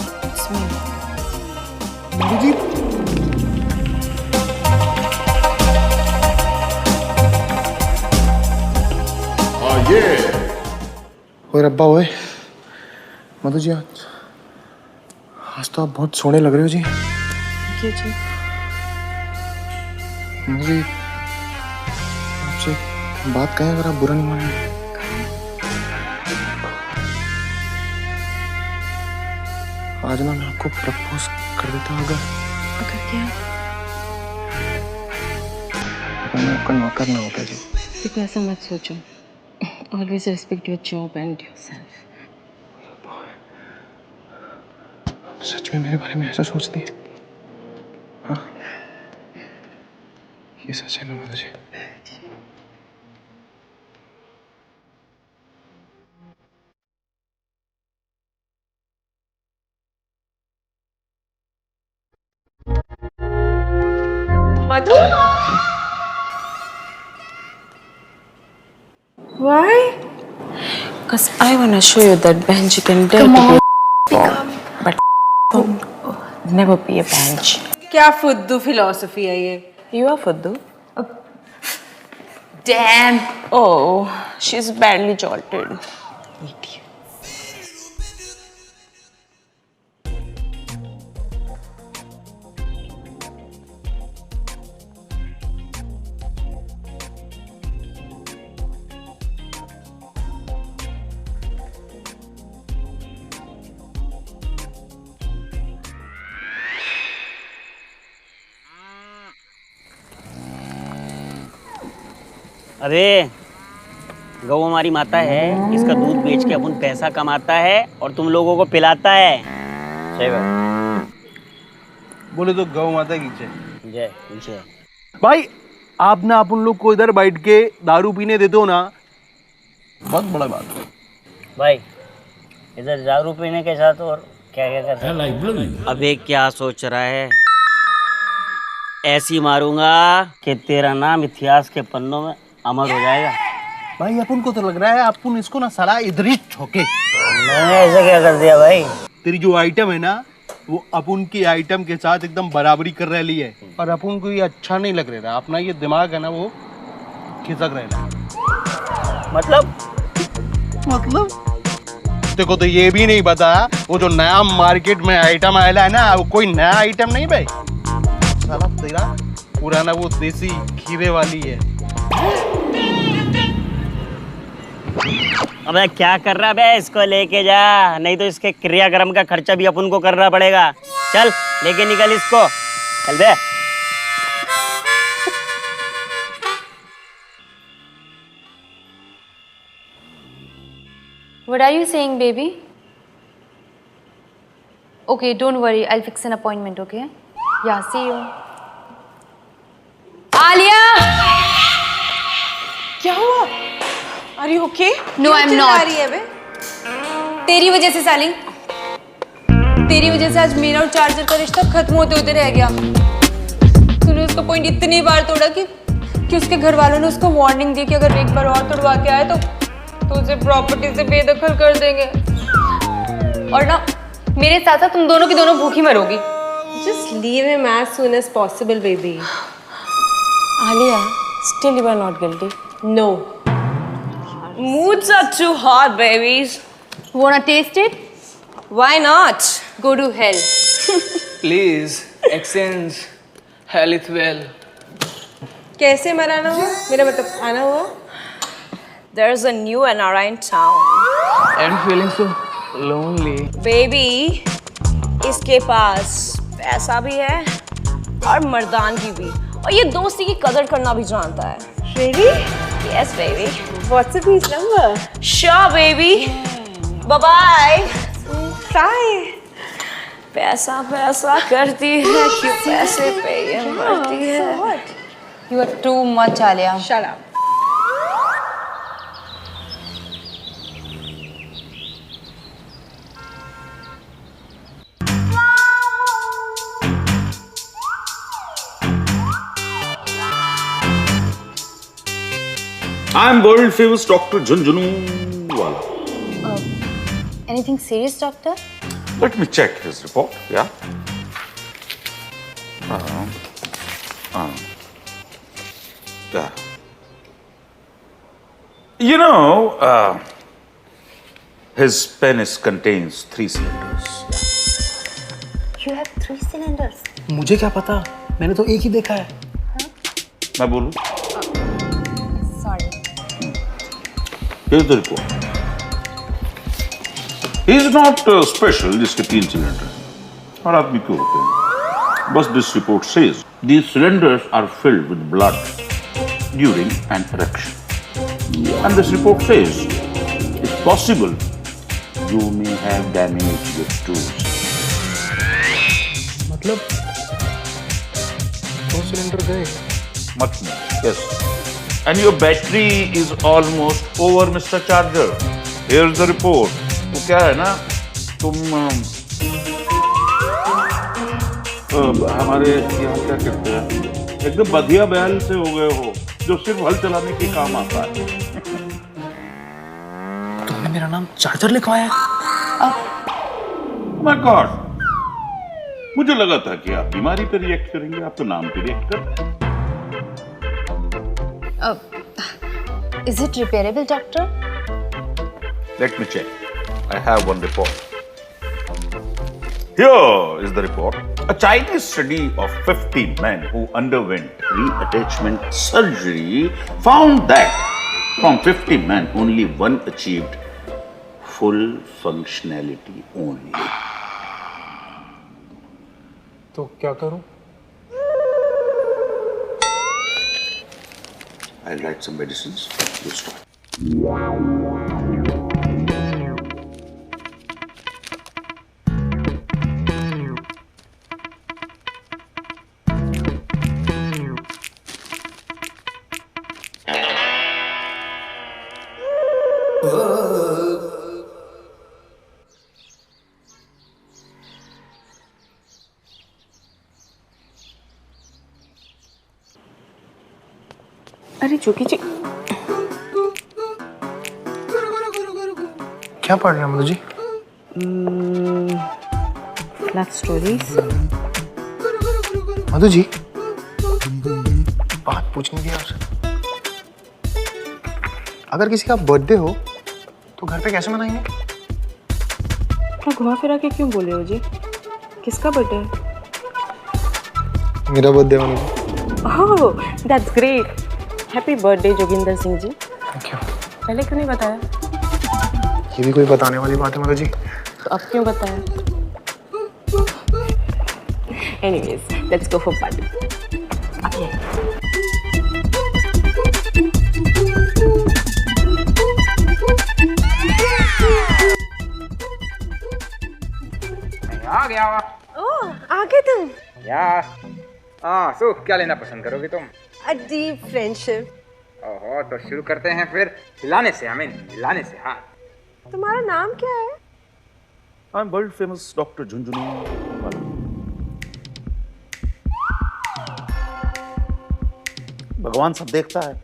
ओए रब्बा ओए, मधु जी आज तो आप बहुत सोने लग रहे हो जी। क्यों जी? मधु जी आपसे बात कहें अगर आप बुरा नहीं माने। आज ना मैं आपको प्रपोज कर देता हूँ। अगर क्या? मैं आपका नौकर ना होता जी। देखो ऐसा मत सोचो। Always respect your job and yourself. सच में मेरे बारे में ऐसा सोचती है? हाँ? ये सच है ना Madhu ji? Madhu? Why? Because I want to show you that bench you can dare to be a but never be a bench. क्या फुद्दू फिलॉसफी है ये? You are फुद्दू? Damn! Oh, she's badly jolted. अबे गौ हमारी माता है, इसका दूध बेच के अपन पैसा कमाता है और तुम लोगों को पिलाता है। सही बात। बोले तो गौ माता की जय। जय जय। भाई आप ना अपन लोग को इधर बैठ के दारू पीने देते हो ना, बहुत बड़ा बात है भाई। इधर दारू पीने के साथ और क्या क्या करते हैं? अबे क्या सोच रहा है? ऐसी मारूंगा कि तेरा नाम इतिहास के पन्नों में अमर हो जाएगा। भाई अपन को तो लग रहा है अपन इसको ना साला इधर ही ठोके। मैंने ऐसा क्या कर दिया भाई? तेरी जो आइटम है ना वो अपन की आइटम के साथ एकदम बराबरी कर रही है और अपन को ये अच्छा नहीं लग रहा। अपना ये दिमाग है ना वो खिसक रहा है। मतलब देखो तो ये भी नहीं पता वो जो नया मार्केट में आइटम आया है ना वो कोई नया आइटम नहीं भाई, साला तेरा पुराना वो देसी खीरे वाली है। अबे क्या कर रहा बे? इसको लेके जा, नहीं तो इसके क्रियाक्रम का खर्चा भी अपन को करना पड़ेगा। चल लेके निकल इसको, चल बे। What are you saying, baby? Okay, don't worry. I'll fix an appointment, okay? Yeah, see you. Alia! क्या हुआ? Are you okay? No, I'm not. रही है बे? तेरी वजह से साली, तेरी वजह से आज मेरा और चार्जर का रिश्ता खत्म होते होते रह गया। तूने उसका पॉइंट इतनी बार तोड़ा कि उसके घर वालों ने उसको वार्निंग दी कि अगर एक बार और तोड़वा के आए तो उसे प्रॉपर्टी से बेदखल कर देंगे और ना मेरे साथ साथ तुम दोनों की दोनों भूखी मरोगी। Just leave him as soon as possible, baby. Alia, still you are not guilty. No. Moods are too hot, babies. Wanna taste it? Why not? Go to hell. Please, exchange health well. कैसे मराना हुआ? मेरा मतलब आना हुआ? There's a new NRI in town. I'm feeling so lonely. Baby, इसके पास पैसा भी है और मर्दानगी भी, और ये दोस्ती की कदर करना भी जानता है। Really? Yes, baby. What's the piece number? Sure, baby. Bye-bye. Try. पैसा पैसा करती है, क्यों पैसे पे ये मरती है। You are too much, Alia. Shut up. I'm world famous Dr. Junjunwala. Anything serious, doctor? Let me check his report. Yeah. Yeah. You know, his penis contains 3 cylinders. You have 3 cylinders. मुझे क्या पता, मैंने तो एक ही देखा है। मैं बोलूं? Sorry. Here's the report. He is not special, जिसके 3 सिलेंडर हैं। हर आदमी क्यों होते हैं? बस this report says these cylinders are filled with blood during an erection. And this report says it's possible you may have damaged your stools. मतलब 2 cylinder गए? Much more. Yes. And your battery is almost over, Mr. Charger. Here's the report. तो क्या है ना, तुम हमारे यहाँ क्या कहते हैं, एकदम बढ़िया बैल से हो गए हो जो सिर्फ हल चलाने के काम आता है। तुमने मेरा नाम चार्जर लिखवाया है? My God. मुझे लगा था कि आप बीमारी पे रिएक्ट करेंगे, आप तो नाम पे रिएक्ट कर रहे हैं। Is it repairable, doctor? Let me check. I have one report. Here is the report. A Chinese study of 50 men who underwent reattachment surgery found that from 50 men, only 1 achieved full functionality only. तो क्या करूं? I'll write some medicines. You stop. अरे जोगी जी, क्या पढ़ रहे हैं Madhu ji? Love stories. Madhu ji, बात पूछनी थी आपसे। अगर किसी का बर्थडे हो तो घर पे कैसे मनाएंगे? क्या घुमा फिरा के क्यों बोले हो जी? किसका बर्थडे है? मेरा birthday Madhu ji. Oh, that's great. Happy birthday Joginder Singh ji. Thank you. पहले क्यों नहीं बताया? ये भी कोई बताने वाली बात है मधु जी? तो अब क्यों बताया? Anyways, let's go for party. Okay. आ गया। ओह, आ गए तुम? यार हाँ, सो क्या लेना पसंद करोगे तुम? A deep friendship. ओहो, तो शुरू करते हैं फिर हिलाने से, हिलाने से। हाँ, तुम्हारा नाम क्या है? I'm world famous Dr. Junjunu. भगवान सब देखता है,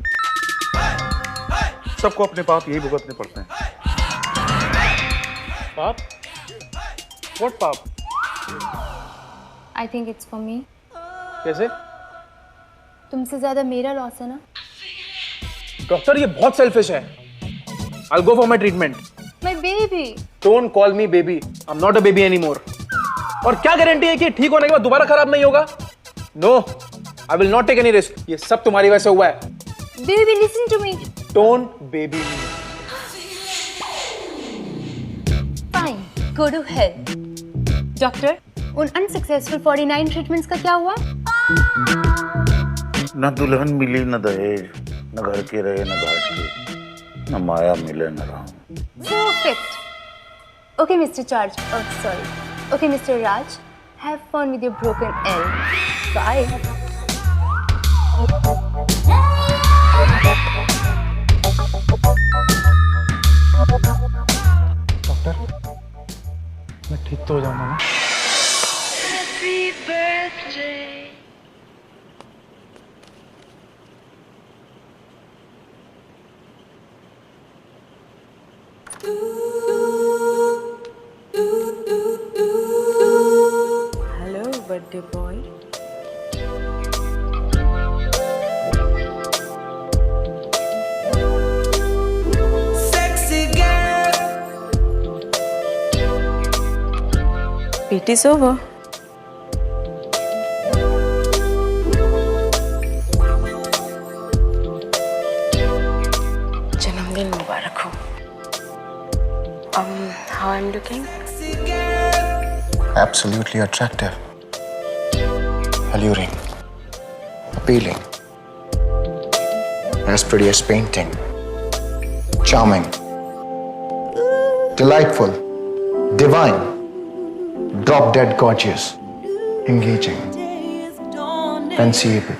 सबको अपने पाप यही भुगतने पड़ते हैं। पाप? What पाप? I think it's for me. कैसे? तुमसे ज्यादा मेरा लॉस है ना? डॉक्टर ये बहुत सेल्फिश है। I'll go for my treatment. My baby. Don't call me baby. I'm not a baby anymore. और क्या गारंटी है कि ठीक होने के बाद दोबारा खराब नहीं होगा? No, I will not take any risk. ये सब तुम्हारी वजह से हुआ है। Baby, listen to me. Don't baby me. Fine, go to hell. Doctor, उन अनसक्सेसफुल 49 ट्रीटमेंट्स का क्या हुआ? न दुल्हन मिली, न दहेज, न घर के रहे, न घाट के, न माया मिले, न Ram. Perfect. Okay, Mr. Charge. Oh, sorry. Okay, Mr. Raj. Have fun with your broken L. Bye. Doctor, मैं ठीक तो हो जाऊंगा ना? Happy birthday. Hello, birthday boy. Sexy girl. It is over. जन्मदिन मुबारक हो। How I'm looking? Absolutely attractive, alluring, appealing, as pretty as painting, charming, delightful, divine, drop-dead gorgeous, engaging, fanciful,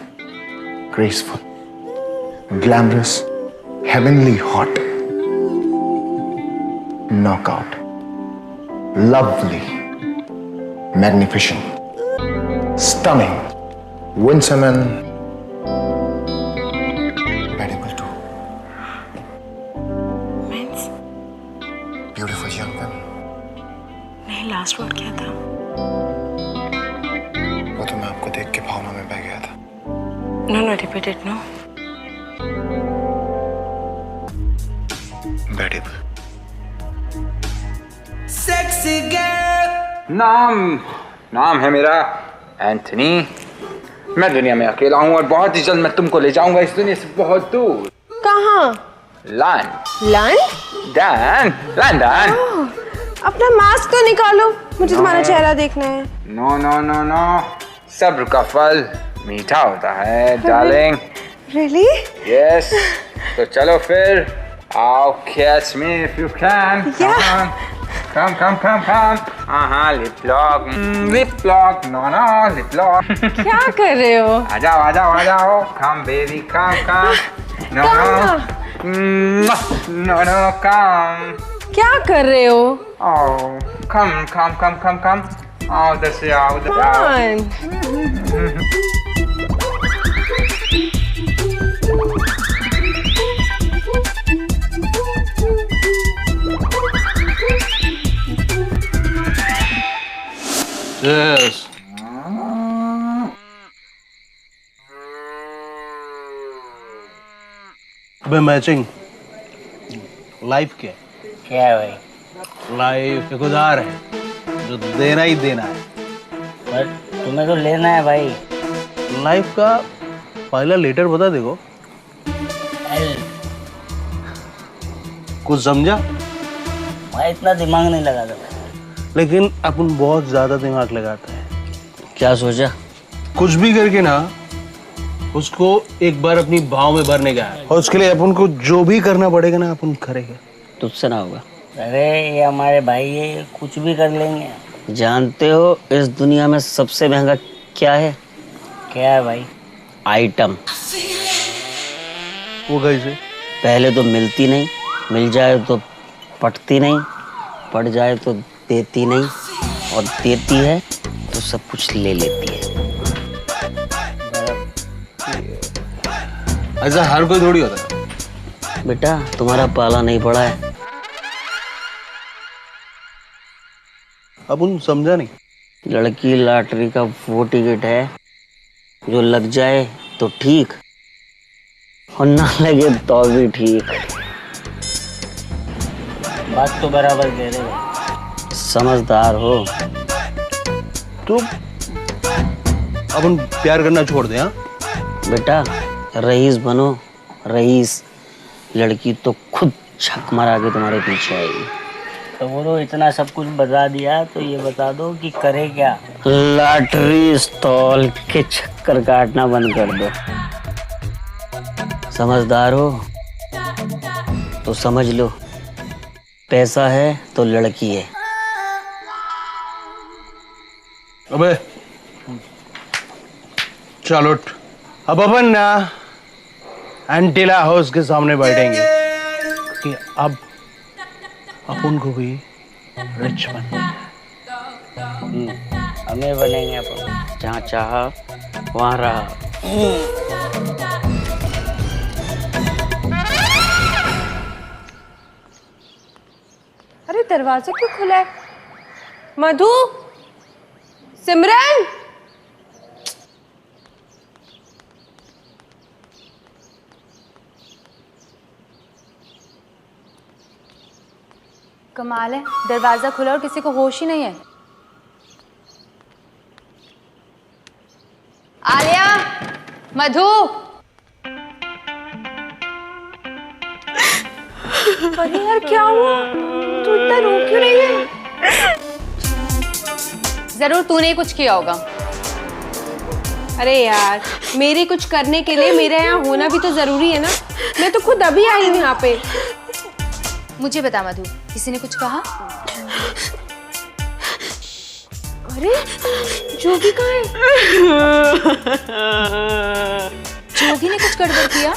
graceful, glamorous, heavenly hot, knockout, lovely, magnificent, stunning, winsome and edible too. Means? Beautiful young women. नहीं, last word क्या था? वो तो मैं आपको देख के भावना में बह गया था। No, repeat it, no. Edible. Sexy girl. नाम है मेरा एंथनी। मैं दुनिया में अकेला हूँ और बहुत ही जल्द मैं तुमको ले जाऊंगा इस दुनिया से बहुत दूर। कहाँ? लंदन? लंदन। अपना मास्क तो निकालो, मुझे तुम्हारा चेहरा देखना है। नो, सब्र का फल मीठा होता है डार्लिंग। Really? Yes. तो चलो फिर आओ catch me if you can. Yeah. Come. Lip lock. No, lip lock. क्या कर रहे हो? आ जाओ. Come baby, come. No. No, come. क्या कर रहे हो? Oh, come. आओ उधर से आओ. Yes. अबे मैचिंग लाइफ क्या है भाई? लाइफ एक उधार है जो देना ही देना है। पर तुम्हें तो लेना है भाई। लाइफ का पहला लेटर बता देखो। कुछ समझा? भाई इतना दिमाग नहीं लगाता, लेकिन अपन बहुत ज्यादा दिमाग लगाते हैं। क्या सोचा? कुछ भी करके ना उसको एक बार अपनी भाव में भरने का है, और उसके लिए अपन को जो भी करना पड़ेगा ना अपन करेंगे। तुझसे ना होगा। अरे ये हमारे भाई है, कुछ भी कर लेंगे। जानते हो इस दुनिया में सबसे महंगा क्या है? क्या है भाई? आइटम। वो कैसे? पहले तो मिलती नहीं, मिल जाए तो पटती नहीं, पट जाए तो देती नहीं, और देती है तो सब कुछ ले लेती है। ऐसा हर कोई थोड़ी होता है। बेटा तुम्हारा पाला नहीं पड़ा है। अपन समझा नहीं। लड़की लॉटरी का वो टिकट है जो लग जाए तो ठीक, और ना लगे तो भी ठीक। बात तो बराबर कह रहे हो। समझदार हो तो अपन प्यार करना छोड़ दे। हाँ बेटा रईस बनो, रईस। लड़की तो खुद छक मारा के तुम्हारे पीछे आएगी। तो वो तो इतना सब कुछ बता दिया, तो ये बता दो कि करे क्या? लॉटरी स्टॉल के चक्कर काटना बंद कर दो। समझदार हो तो समझ लो, पैसा है तो लड़की है। अबे चलो अब अपन ना एंटीला हाउस के सामने बैठेंगे कि अब अपन को भी रिच बनना है। हमें बनेंगे अपन, जहाँ चाहा वहाँ रहा। अरे दरवाजा क्यों खुला है? मधु, सिमरन, कमाल है, दरवाजा खुला और किसी को होश ही नहीं है। आलिया, मधु। अरे यार क्या हुआ? तू इतना रो क्यों रही है? जरूर तूने ही कुछ किया होगा। अरे यार मेरे कुछ करने के लिए मेरे यहाँ होना भी तो जरूरी है ना। मैं तो खुद अभी आई हूँ यहाँ पे। मुझे बता मधु, किसी ने कुछ कहा? अरे जोगी कहाँ है? जोगी ने कुछ गड़बड़ किया?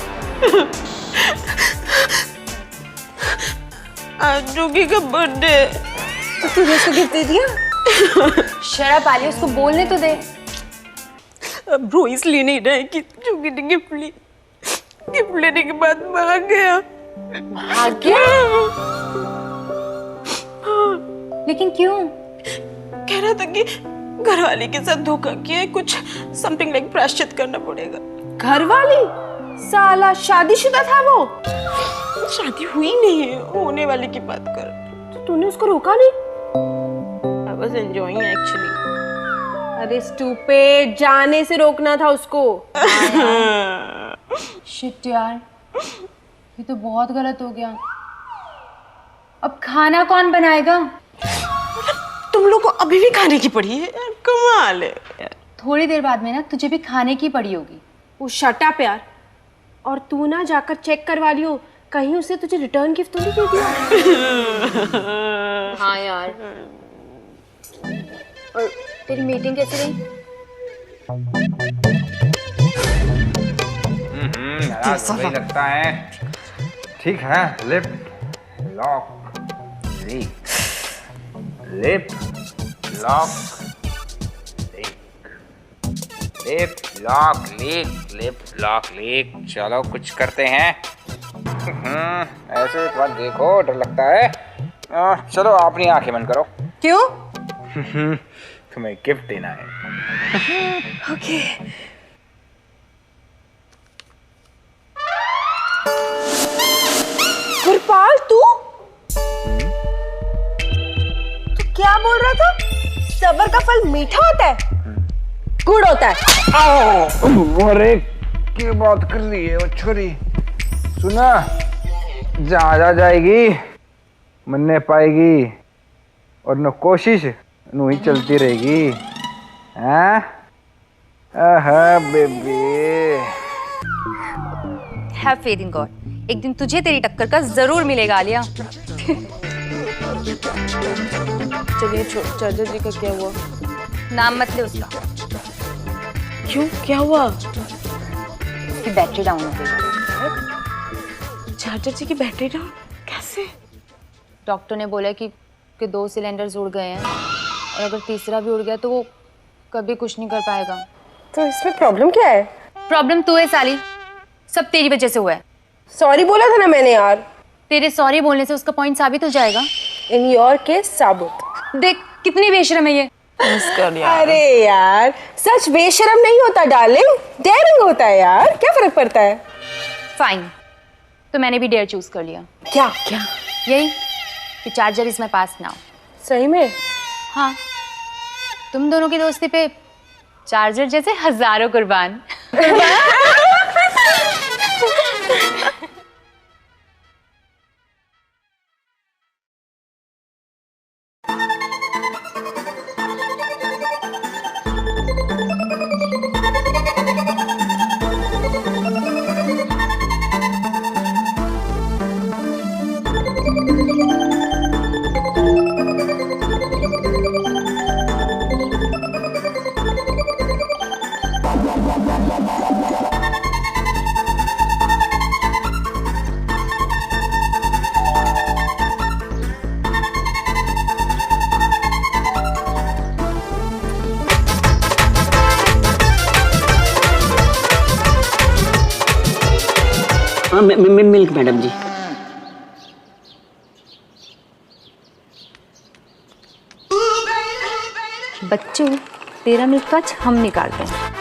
आज जोगी का बर्थडे। तो तूने उसको गिफ्ट दे दिया? शराब आली, उसको बोलने तो दे। अब रो इसलिए नहीं रहा है कि जोगी ने गिफ्ट ली। गिफ्ट लेने के बाद भाग गया। भाग गया? लेकिन क्यों? कह रहा था कि घरवाली के साथ धोखा किया है, कुछ समथिंग लाइक प्रायश्चित करना पड़ेगा। घरवाली? साला शादीशुदा था वो? शादी हुई नहीं है, होने वाली की बात कर। तो तूने उसको रोका नहीं? I was enjoying actually. अरे स्टूपिड, जाने से रोकना था उसको। शिट यार, ये तो बहुत गलत हो गया। अब खाना कौन बनाएगा? तुम लोग को अभी भी खाने की पड़ी है यार, कमाल है। थोड़ी देर बाद में ना तुझे भी खाने की पड़ी होगी। वो शट अप यार, और तू ना जाकर चेक करवा लियो, कहीं उसे तुझे रिटर्न गिफ्ट तो नहीं दे दिया। हाँ यार। और तेरी मीटिंग कैसी रही? वही लगता है। ठीक है। Lip lock leak, lip lock lip lock leak, lip lock leak. चलो कुछ करते हैं। ऐसे एक बार देखो, डर लगता है। चलो अपनी आंखें बंद करो। क्यों? तुम्हें गिफ्ट देना है। ओके। गुरपाल तू क्या बोल रहा था? सब्र का फल मीठा होता है, गुड़ होता है। अरे क्या बात कर रही है वो छोरी? सुना, जहाँ जा जाएगी मन ने पाएगी, और न कोशिश नू ही चलती रहेगी। हाँ baby. Have faith in God, एक दिन तुझे तेरी टक्कर का जरूर मिलेगा आलिया। चलिए चार्जर जी का क्या हुआ? नाम मत ले उसका। क्यों, क्या हुआ? उसकी बैटरी डाउन हो गई। चार्जर जी की बैटरी डाउन कैसे? डॉक्टर ने बोला कि 2 सिलेंडर्स उड़ गए हैं, और अगर तीसरा भी उड़ गया तो वो कभी कुछ नहीं कर पाएगा। तो इसमें प्रॉब्लम क्या है? प्रॉब्लम तू है साली, सब तेरी वजह से हुआ है। सॉरी बोला था ना मैंने यार। तेरे सॉरी बोलने से उसका पॉइंट साबित हो जाएगा। इन योर केस साबुत। देख कितनी बेशरम है ये। अरे यार सच बेशरम नहीं होता डार्लिंग, डेयरिंग होता है यार, क्या फर्क पड़ता है? फाइन, तो मैंने भी डेयर चूज कर लिया। क्या क्या? यही कि charger is my pass now. सही में? हाँ, तुम दोनों की दोस्ती पे चार्जर जैसे हजारों कुर्बान। हाँ मिल्क मैडम जी। बच्चों, तेरा मिल्क आज हम निकालते हैं।